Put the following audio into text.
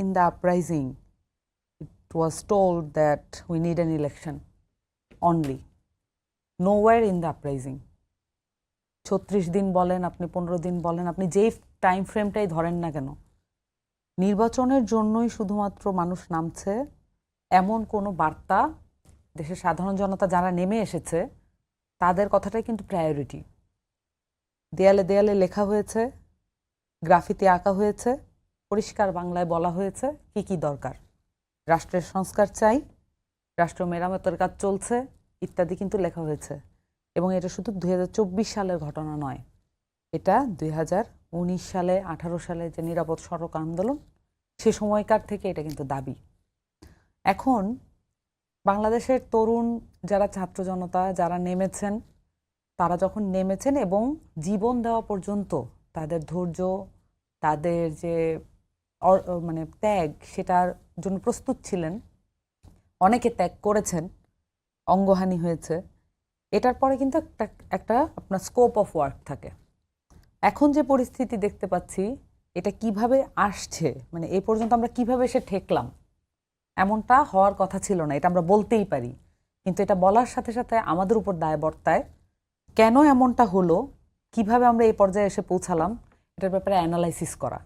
in the uprising it was told that we need an election only. Nowhere in the uprising 36 দিন বলেন আপনি 15 দিন বলেন আপনি যেই টাইম ফ্রেমটাই ধরেন না কেন নির্বাচনের জন্যই শুধুমাত্র মানুষ নামছে এমন কোনো বার্তা দেশের সাধারণ জনতা যারা নেমে এসেছে তাদের কথাটাই কিন্তু প্রায়োরিটি। দেয়ালে দেয়ালে লেখা হয়েছে, গ্রাফিতে আঁকা হয়েছে, পরিষ্কার বাংলায় বলা হয়েছে কি কি দরকার। রাষ্ট্রের সংস্কার চাই, রাষ্ট্র মেরামতের কাজ চলছে ইত্যাদি কিন্তু লেখা হয়েছে। এবং এটা শুধু 2024 সালের ঘটনা নয়, এটা 2019 সালে 18 সালে যে নিরাপদ সড়ক আন্দোলন সে সময়কার থেকে এটা কিন্তু দাবি। এখন বাংলাদেশের তরুণ যারা ছাত্র জনতা যারা নেমেছেন তারা যখন নেমেছেন এবং জীবন দেওয়া পর্যন্ত তাদের ধৈর্য তাদের যে মানে ত্যাগ সেটার জন্য প্রস্তুত ছিলেন, অনেকে ত্যাগ করেছেন, অঙ্গহানি হয়েছে, এটার পরে কিন্তু একটা আপনার স্কোপ অফ ওয়ার্ক থাকে। এখন যে পরিস্থিতি দেখতে পাচ্ছি এটা কিভাবে আসছে, মানে এই পর্যন্ত আমরা কিভাবে এসে ঠেকলাম, এমনটা হওয়ার কথা ছিল না, এটা আমরা বলতেই পারি। কিন্তু এটা বলার সাথে সাথে আমাদের উপর দায় বর্তায় কেন এমনটা হলো, কিভাবে আমরা এই পর্যায়ে এসে পৌঁছালাম, এটার ব্যাপারে অ্যানালাইসিস করা।